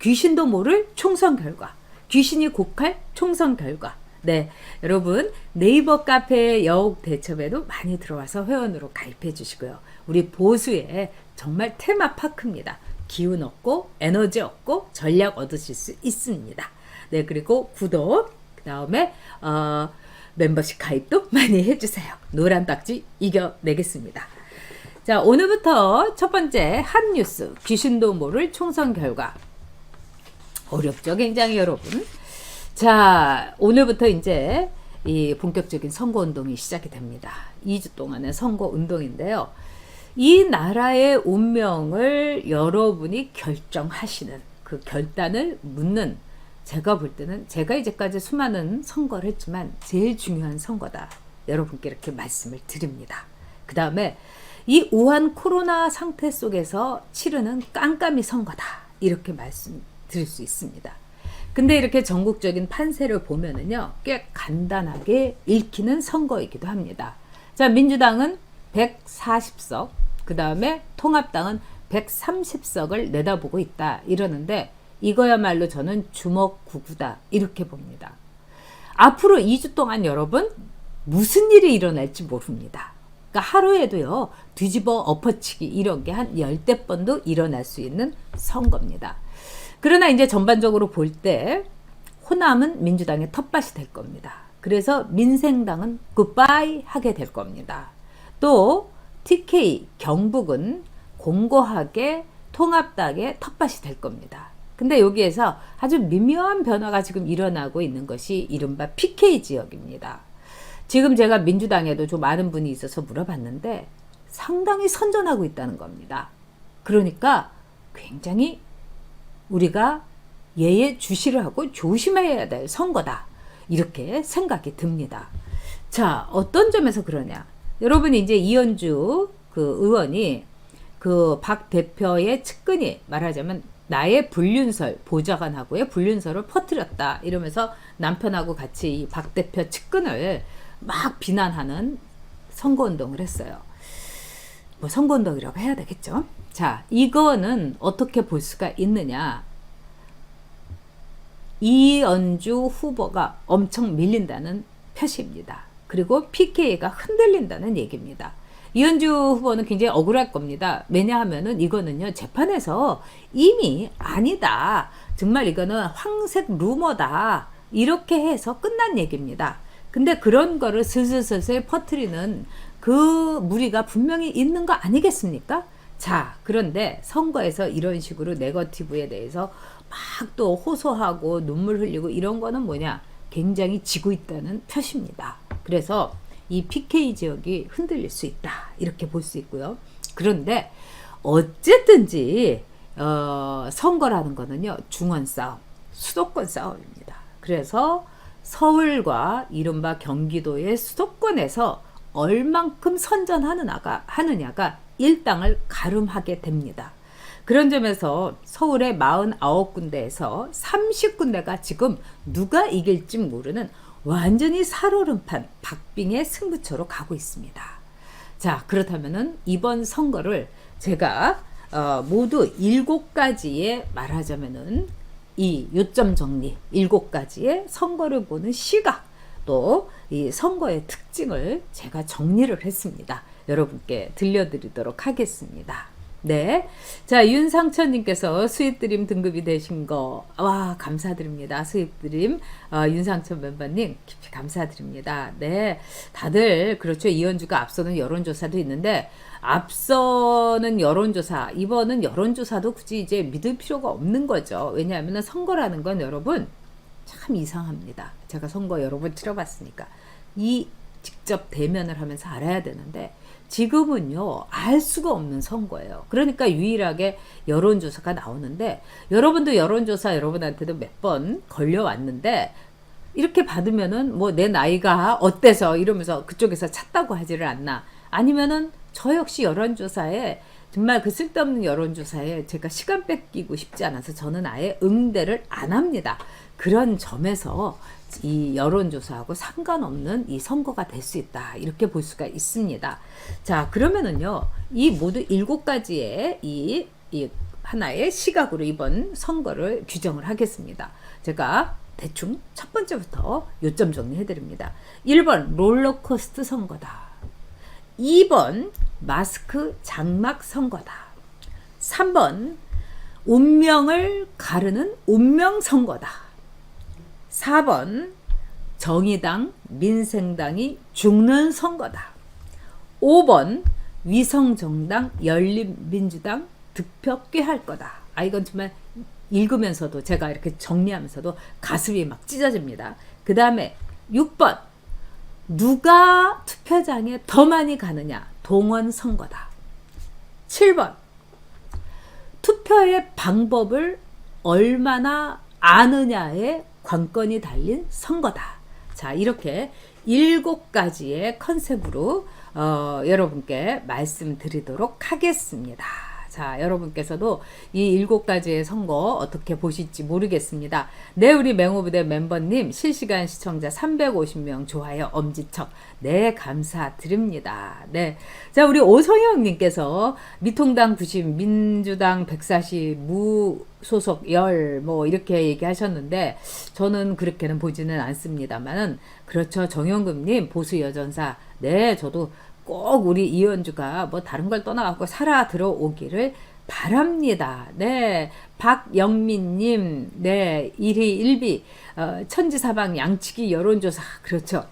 귀신도 모를 총선 결과, 귀신이 곡할 총선 결과. 네, 여러분 네이버 카페 여옥 대첩에도 많이 들어와서 회원으로 가입해 주시고요. 우리 보수의 정말 테마파크입니다. 기운 얻고 에너지 얻고 전략 얻으실 수 있습니다. 네, 그리고 구독, 그 다음에 멤버십 가입도 많이 해주세요. 노란 딱지 이겨내겠습니다. 자, 오늘부터 첫 번째 한 뉴스, 귀신도 모를 총선 결과. 어렵죠, 굉장히 여러분. 자, 오늘부터 이제 이 본격적인 선거 운동이 시작이 됩니다. 2주 동안의 선거 운동인데요. 이 나라의 운명을 여러분이 결정하시는 그 결단을 묻는, 제가 볼 때는 제가 이제까지 수많은 선거를 했지만 제일 중요한 선거다. 여러분께 이렇게 말씀을 드립니다. 그 다음에 이 우한 코로나 상태 속에서 치르는 깜깜이 선거다. 이렇게 말씀드릴 수 있습니다. 근데 이렇게 전국적인 판세를 보면은요, 꽤 간단하게 읽히는 선거이기도 합니다. 자, 민주당은 140석, 그 다음에 통합당은 130석을 내다보고 있다. 이러는데, 이거야말로 저는 주먹구구다. 이렇게 봅니다. 앞으로 2주 동안 여러분, 무슨 일이 일어날지 모릅니다. 그러니까 하루에도요, 뒤집어 엎어치기 이런 게 한 10대 번도 일어날 수 있는 선거입니다. 그러나 이제 전반적으로 볼 때 호남은 민주당의 텃밭이 될 겁니다. 그래서 민생당은 굿바이 하게 될 겁니다. 또 TK 경북은 공고하게 통합당의 텃밭이 될 겁니다. 근데 여기에서 아주 미묘한 변화가 지금 일어나고 있는 것이 이른바 PK 지역입니다. 지금 제가 민주당에도 좀 많은 분이 있어서 물어봤는데 상당히 선전하고 있다는 겁니다. 그러니까 굉장히 우리가 예의 주시를 하고 조심해야 될 선거다. 이렇게 생각이 듭니다. 자, 어떤 점에서 그러냐. 여러분이 이제 이현주 그 의원이 그 박 대표의 측근이 말하자면 나의 불륜설, 보좌관하고의 불륜설을 퍼뜨렸다. 이러면서 남편하고 같이 이 박 대표 측근을 막 비난하는 선거운동을 했어요. 뭐 선거운동이라고 해야 되겠죠. 자, 이거는 어떻게 볼 수가 있느냐. 이현주 후보가 엄청 밀린다는 표시입니다. 그리고 PK가 흔들린다는 얘기입니다. 이현주 후보는 굉장히 억울할 겁니다. 왜냐하면은 이거는요, 재판에서 이미 아니다. 정말 이거는 황색 루머다. 이렇게 해서 끝난 얘기입니다. 근데 그런 거를 슬슬슬슬 퍼뜨리는 그 무리가 분명히 있는 거 아니겠습니까? 자, 그런데 선거에서 이런 식으로 네거티브에 대해서 막 또 호소하고 눈물 흘리고 이런 거는 뭐냐? 굉장히 지고 있다는 표시입니다. 그래서 이 PK 지역이 흔들릴 수 있다. 이렇게 볼 수 있고요. 그런데 어쨌든지 선거라는 거는요, 중원 싸움, 수도권 싸움입니다. 그래서 서울과 이른바 경기도의 수도권에서 얼만큼 선전하느냐가 일당을 가름하게 됩니다. 그런 점에서 서울의 49군데에서 30군데가 지금 누가 이길지 모르는 완전히 살얼음판 박빙의 승부처로 가고 있습니다. 자, 그렇다면은 이번 선거를 제가 모두 7가지의 말하자면은 이 요점 정리 7가지의 선거를 보는 시각, 또 이 선거의 특징을 제가 정리를 했습니다. 여러분께 들려드리도록 하겠습니다. 네. 자, 윤상천님께서 수입드림 등급이 되신 거, 와, 감사드립니다. 수입드림, 윤상천 멤버님, 깊이 감사드립니다. 네. 다들, 그렇죠. 이현주가 앞서는 여론조사도 있는데, 앞서는 여론조사, 이번은 여론조사도 굳이 이제 믿을 필요가 없는 거죠. 왜냐하면 선거라는 건 여러분, 참 이상합니다. 제가 선거 여러 번 치러봤으니까. 직접 대면을 하면서 알아야 되는데, 지금은요, 알 수가 없는 선거예요. 그러니까 유일하게 여론조사가 나오는데, 여러분도 여론조사 여러분한테도 몇 번 걸려왔는데, 이렇게 받으면은 뭐 내 나이가 어때서 이러면서 그쪽에서 찾다고 하지를 않나. 아니면은 저 역시 여론조사에 정말 그 쓸데없는 여론조사에 제가 시간 뺏기고 싶지 않아서 저는 아예 응대를 안 합니다. 그런 점에서 이 여론조사하고 상관없는 이 선거가 될 수 있다. 이렇게 볼 수가 있습니다. 자, 그러면은요, 이 모두 7가지의 이 하나의 시각으로 이번 선거를 규정을 하겠습니다. 제가 대충 첫 번째부터 요점 정리해 드립니다. 1번 롤러코스터 선거다. 2번 마스크 장막 선거다. 3번 운명을 가르는 운명 선거다. 4번 정의당, 민생당이 죽는 선거다. 5번 위성정당, 열린민주당 득표 꾀할 거다. 이건 정말 읽으면서도 제가 이렇게 정리하면서도 가슴이 막 찢어집니다. 그 다음에 6번 누가 투표장에 더 많이 가느냐, 동원 선거다. 7번 투표의 방법을 얼마나 아느냐에 관건이 달린 선거다. 자, 이렇게 7가지의 컨셉으로 여러분께 말씀드리도록 하겠습니다. 자, 여러분께서도 이 7가지의 선거 어떻게 보실지 모르겠습니다. 네, 우리 맹호부대 멤버님 실시간 시청자 350명 좋아요 엄지척 네, 감사드립니다. 네, 자, 우리 오성영님께서 미통당 90, 민주당 140, 무소속 10 뭐 이렇게 얘기하셨는데 저는 그렇게는 보지는 않습니다만은 그렇죠. 정영금님 보수 여전사 네, 저도 꼭 우리 이현주가 뭐 다른 걸 떠나갖고 살아 들어오기를 바랍니다. 네, 박영민님, 네, 1위 1비, 천지사방 양치기 여론조사, 그렇죠.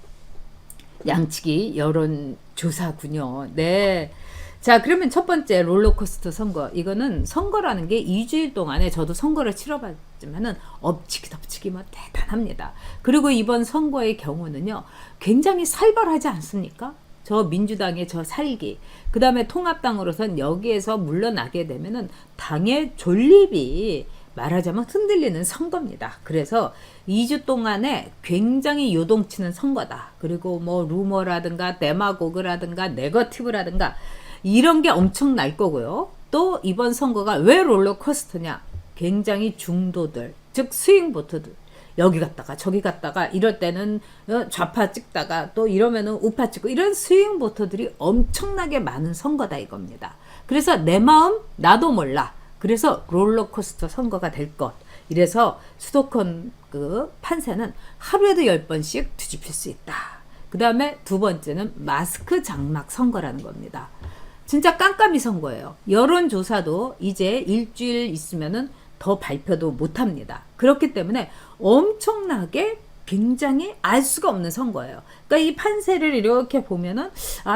양치기 여론조사군요. 네. 자, 그러면 첫 번째 롤러코스터 선거. 이거는 선거라는 게 2주일 동안에 저도 선거를 치러봤지만은 엎치기 덮치기 뭐 대단합니다. 그리고 이번 선거의 경우는요, 굉장히 살벌하지 않습니까? 저 민주당의 저 살기, 그 다음에 통합당으로선 여기에서 물러나게 되면은 당의 존립이 말하자면 흔들리는 선거입니다. 그래서 2주 동안에 굉장히 요동치는 선거다. 그리고 뭐 루머라든가 데마고그라든가 네거티브라든가 이런 게 엄청 날 거고요. 또 이번 선거가 왜 롤러코스터냐? 굉장히 중도들, 즉 스윙보트들. 여기 갔다가 저기 갔다가 이럴 때는 좌파 찍다가 또 이러면은 우파 찍고 이런 스윙보터들이 엄청나게 많은 선거다 이겁니다. 그래서 내 마음 나도 몰라. 그래서 롤러코스터 선거가 될 것. 이래서 수도권 그 판세는 하루에도 10번씩 뒤집힐 수 있다. 그 다음에 두 번째는 마스크 장막 선거라는 겁니다. 진짜 깜깜이 선거예요. 여론조사도 이제 일주일 있으면은 더 발표도 못합니다. 그렇기 때문에 엄청나게 굉장히 알 수가 없는 선거예요. 그러니까 이 판세를 이렇게 보면은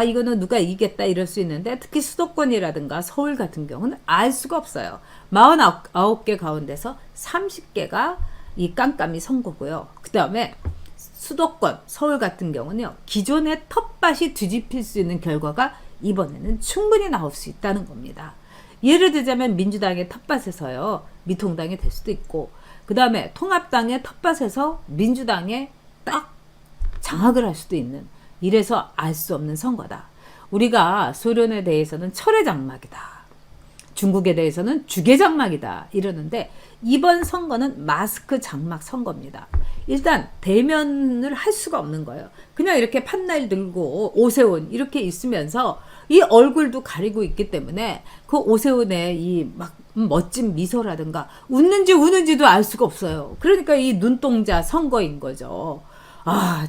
이거는 누가 이기겠다 이럴 수 있는데 특히 수도권이라든가 서울 같은 경우는 알 수가 없어요. 49개 가운데서 30개가 이 깜깜이 선거고요. 그 다음에 수도권, 서울 같은 경우는요. 기존의 텃밭이 뒤집힐 수 있는 결과가 이번에는 충분히 나올 수 있다는 겁니다. 예를 들자면 민주당의 텃밭에서요. 미통당이 될 수도 있고 그 다음에 통합당의 텃밭에서 민주당에 딱 장악을 할 수도 있는 이래서 알 수 없는 선거다. 우리가 소련에 대해서는 철의 장막이다. 중국에 대해서는 주계 장막이다. 이러는데 이번 선거는 마스크 장막 선거입니다. 일단 대면을 할 수가 없는 거예요. 그냥 이렇게 판날 들고 오세훈 이렇게 있으면서 이 얼굴도 가리고 있기 때문에 그 오세훈의 이 막 멋진 미소라든가 웃는지 우는지도 알 수가 없어요. 그러니까 이 눈동자 선거인 거죠.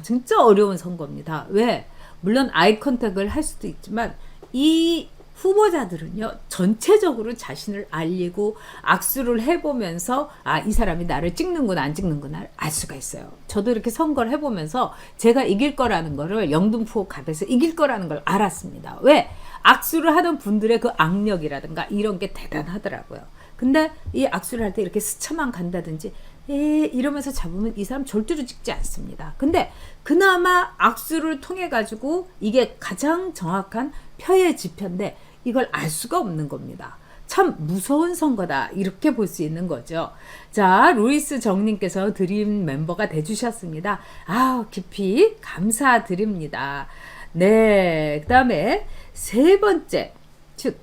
진짜 어려운 선거입니다. 왜? 물론 아이 컨택을 할 수도 있지만 이 후보자들은요 전체적으로 자신을 알리고 악수를 해보면서 이 사람이 나를 찍는구나 안 찍는구나 알 수가 있어요. 저도 이렇게 선거를 해보면서 제가 이길 거라는 거를 영등포 갑에서 이길 거라는 걸 알았습니다. 왜? 악수를 하던 분들의 그 악력이라든가 이런 게 대단하더라고요. 근데 이 악수를 할 때 이렇게 스쳐만 간다든지 이러면서 잡으면 이 사람 절대로 찍지 않습니다. 근데 그나마 악수를 통해 가지고 이게 가장 정확한 표의 지표인데 이걸 알 수가 없는 겁니다. 참 무서운 선거다 이렇게 볼 수 있는 거죠. 자, 루이스 정님께서 드림 멤버가 돼주셨습니다. 깊이 감사드립니다. 네, 그 다음에 세 번째, 즉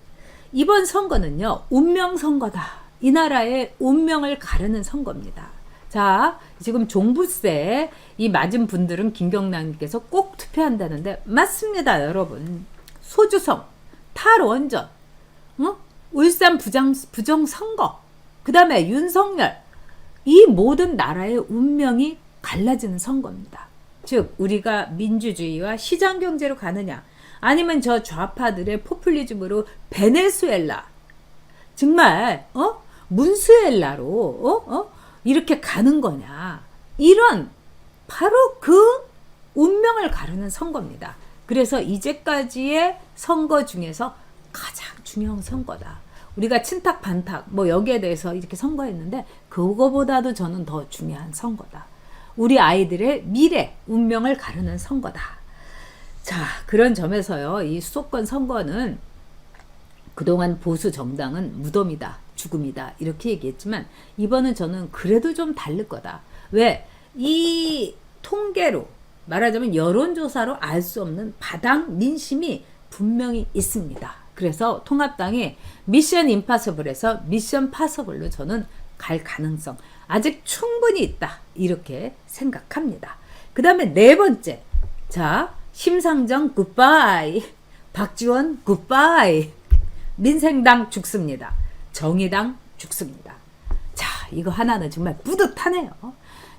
이번 선거는요 운명 선거다. 이 나라의 운명을 가르는 선거입니다. 자, 지금 종부세 이 맞은 분들은 김경란님께서 꼭 투표한다는데 맞습니다, 여러분. 소주성, 탈원전, 울산 부정선거, 그 다음에 윤석열, 이 모든 나라의 운명이 갈라지는 선거입니다. 즉 우리가 민주주의와 시장경제로 가느냐, 아니면 저 좌파들의 포퓰리즘으로 베네수엘라, 정말 문수엘라로 이렇게 가는 거냐, 이런 바로 그 운명을 가르는 선거입니다. 그래서 이제까지의 선거 중에서 가장 중요한 선거다. 우리가 친탁 반탁 뭐 여기에 대해서 이렇게 선거했는데 그거보다도 저는 더 중요한 선거다. 우리 아이들의 미래 운명을 가르는 선거다. 자, 그런 점에서요, 이 수도권 선거는 그동안 보수 정당은 무덤이다, 죽음이다 이렇게 얘기했지만 이번은 저는 그래도 좀 다를 거다. 왜? 이 통계로 말하자면 여론조사로 알 수 없는 바닥 민심이 분명히 있습니다. 그래서 통합당이 미션 임파서블에서 미션 파서블로 저는 갈 가능성 아직 충분히 있다, 이렇게 생각합니다. 그 다음에 네 번째, 자, 심상정 굿바이, 박지원 굿바이, 민생당 죽습니다, 정의당 죽습니다. 자, 이거 하나는 정말 뿌듯하네요.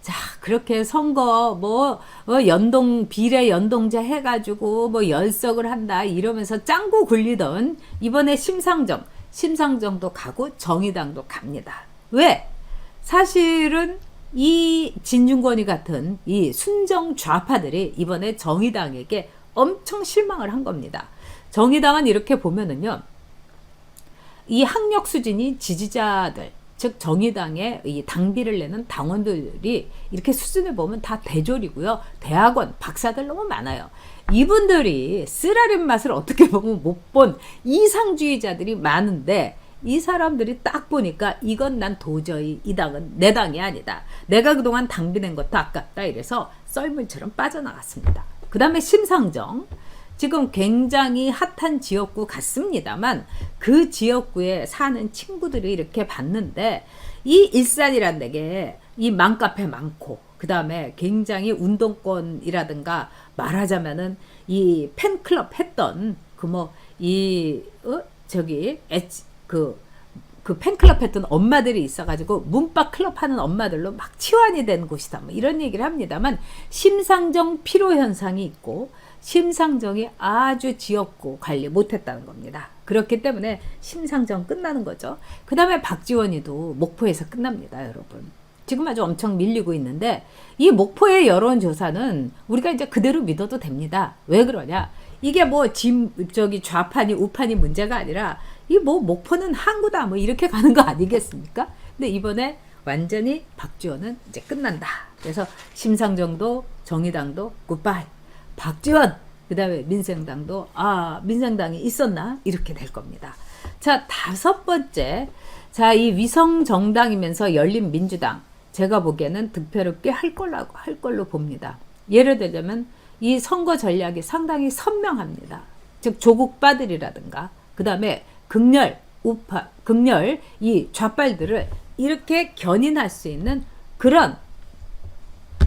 자, 그렇게 선거 연동 비례 연동제 해가지고 열석을 한다 이러면서 짱구 굴리던 이번에 심상정도 가고 정의당도 갑니다. 왜? 사실은 이 진중권이 같은 이 순정 좌파들이 이번에 정의당에게 엄청 실망을 한 겁니다. 정의당은 이렇게 보면은요, 이 학력 수준이 지지자들, 즉 정의당에 이 당비를 내는 당원들이 이렇게 수준을 보면 다 대졸이고요, 대학원 박사들 너무 많아요. 이분들이 쓰라린 맛을 어떻게 보면 못 본 이상주의자들이 많은데, 이 사람들이 딱 보니까 이건 난 도저히 이 당은 내 당이 아니다, 내가 그동안 당비 낸 것도 아깝다, 이래서 썰물처럼 빠져나갔습니다. 그 다음에 심상정, 지금 굉장히 핫한 지역구 같습니다만 그 지역구에 사는 친구들이 이렇게 봤는데, 이 일산이란 데게 이 맘카페 많고, 그 다음에 굉장히 운동권이라든가 말하자면은 이 팬클럽 했던 그 팬클럽 했던 엄마들이 있어가지고 문바 클럽 하는 엄마들로 막 치환이 된 곳이다, 이런 얘기를 합니다만, 심상정 피로 현상이 있고 심상정이 아주 지역구 관리 못했다는 겁니다. 그렇기 때문에 심상정 끝나는 거죠. 그 다음에 박지원이도 목포에서 끝납니다, 여러분. 지금 아주 엄청 밀리고 있는데, 이 목포의 여론조사는 우리가 이제 그대로 믿어도 됩니다. 왜 그러냐? 이게 좌판이 우판이 문제가 아니라 목포는 항구다 이렇게 가는 거 아니겠습니까? 근데 이번에 완전히 박지원은 이제 끝난다. 그래서 심상정도 정의당도 굿바이, 박지원, 그 다음에 민생당도 민생당이 있었나? 이렇게 될 겁니다. 자, 다섯 번째, 자, 이 위성 정당이면서 열린민주당, 제가 보기에는 득표를 꽤 할 걸로 봅니다. 예를 들자면 이 선거 전략이 상당히 선명합니다. 즉 조국빠들이라든가 그 다음에 극렬 우파, 극렬 이 좌빨들을 이렇게 견인할 수 있는 그런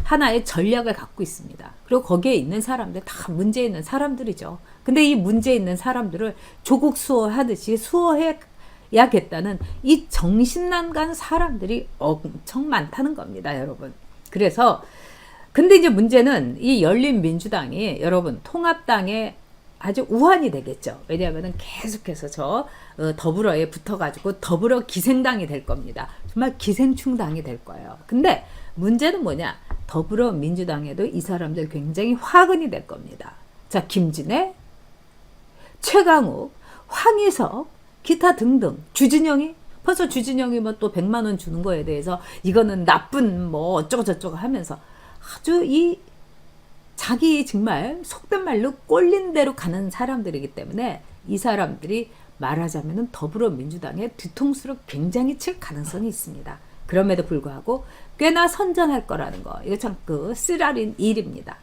하나의 전략을 갖고 있습니다. 그리고 거기에 있는 사람들 다 문제 있는 사람들이죠. 근데 이 문제 있는 사람들을 조국 수호하듯이 수호해야겠다는 이 정신난간 사람들이 엄청 많다는 겁니다, 여러분. 그래서 근데 이제 문제는 이 열린민주당이 여러분 통합당에 아주 우환이 되겠죠. 왜냐하면 계속해서 더불어에 붙어가지고 더불어 기생당이 될 겁니다. 정말 기생충당이 될 거예요. 근데 문제는 뭐냐? 더불어민주당에도 이 사람들 굉장히 화근이 될 겁니다. 자, 김진애, 최강욱, 황희석, 기타 등등, 주진영이 벌써 주진영이 또 100만 원 주는 거에 대해서 이거는 나쁜 어쩌고 저쩌고 하면서 아주 이 자기 정말 속된 말로 꼴린 대로 가는 사람들이기 때문에 이 사람들이 말하자면 더불어민주당의 뒤통수를 굉장히 칠 가능성이 있습니다. 그럼에도 불구하고 꽤나 선전할 거라는 거, 이거 참 쓰라린 일입니다.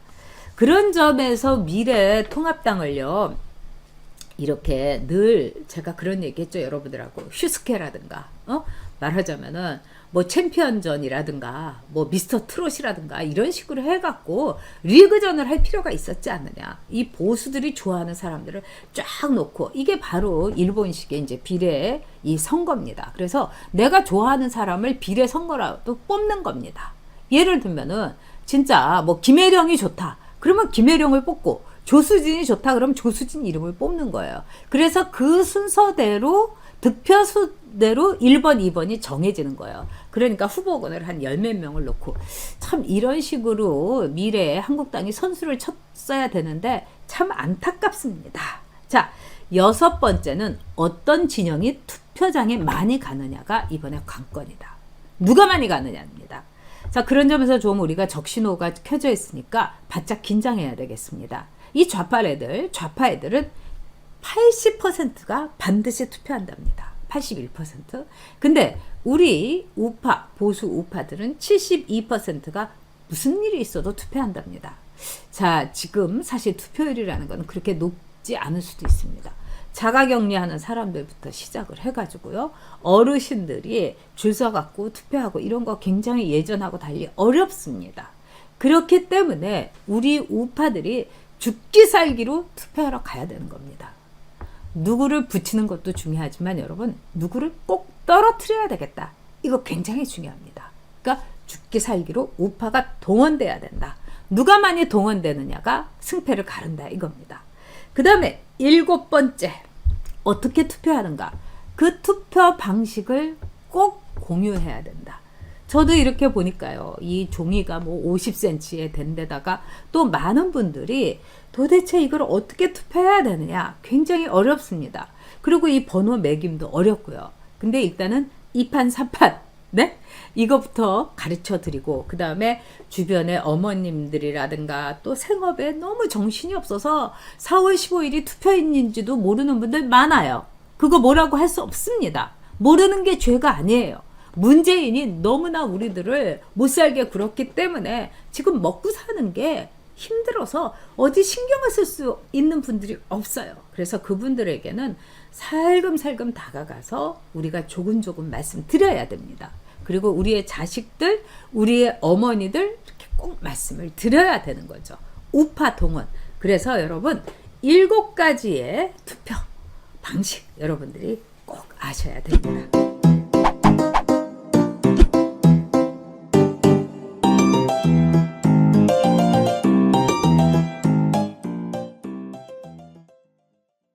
그런 점에서 미래 통합당을요, 이렇게 늘 제가 그런 얘기 했죠, 여러분들하고. 휴스케라든가 말하자면은 뭐 챔피언전이라든가 뭐 미스터 트롯이라든가 이런 식으로 해갖고 리그전을 할 필요가 있었지 않느냐. 이 보수들이 좋아하는 사람들을 쫙 놓고 이게 바로 일본식의 이제 비례 이 선거입니다. 그래서 내가 좋아하는 사람을 비례 선거라도 뽑는 겁니다. 예를 들면은 진짜 뭐 김혜령이 좋다. 그러면 김혜령을 뽑고 조수진이 좋다. 그러면 조수진 이름을 뽑는 거예요. 그래서 그 순서대로 득표수대로 1번, 2번이 정해지는 거예요. 그러니까 후보군을 한 10몇 명을 놓고 참 이런 식으로 미래에 한국당이 선수를 쳤어야 되는데 참 안타깝습니다. 자, 6번째는 어떤 진영이 투표장에 많이 가느냐가 이번에 관건이다. 누가 많이 가느냐입니다. 자, 그런 점에서 좀 우리가 적신호가 켜져 있으니까 바짝 긴장해야 되겠습니다. 이 좌파 애들은 80%가 반드시 투표한답니다. 81%. 근데 우리 우파, 보수 우파들은 72%가 무슨 일이 있어도 투표한답니다. 자, 지금 사실 투표율이라는 건 그렇게 높지 않을 수도 있습니다. 자가격리하는 사람들부터 시작을 해가지고요. 어르신들이 줄 서갖고 투표하고 이런 거 굉장히 예전하고 달리 어렵습니다. 그렇기 때문에 우리 우파들이 죽기 살기로 투표하러 가야 되는 겁니다. 누구를 붙이는 것도 중요하지만 여러분 누구를 꼭 떨어뜨려야 되겠다. 이거 굉장히 중요합니다. 그러니까 죽기 살기로 우파가 동원돼야 된다. 누가 많이 동원되느냐가 승패를 가른다 이겁니다. 그 다음에 7번째 어떻게 투표하는가. 그 투표 방식을 꼭 공유해야 된다. 저도 이렇게 보니까요. 이 종이가 뭐 50cm에 된 데다가 또 많은 분들이 도대체 이걸 어떻게 투표해야 되느냐 굉장히 어렵습니다. 그리고 이 번호 매김도 어렵고요. 근데 일단은 2판 3판 네? 이거부터 가르쳐 드리고 그 다음에 주변에 어머님들이라든가 또 생업에 너무 정신이 없어서 4월 15일이 투표일인지도 모르는 분들 많아요. 그거 뭐라고 할 수 없습니다. 모르는 게 죄가 아니에요. 문재인이 너무나 우리들을 못살게 굴었기 때문에 지금 먹고 사는 게 힘들어서 어디 신경을 쓸 수 있는 분들이 없어요. 그래서 그분들에게는 살금살금 다가가서 우리가 조금조금 말씀드려야 됩니다. 그리고 우리의 자식들, 우리의 어머니들 이렇게 꼭 말씀을 드려야 되는 거죠. 우파 동원. 그래서 여러분 7가지의 투표 방식 여러분들이 꼭 아셔야 됩니다.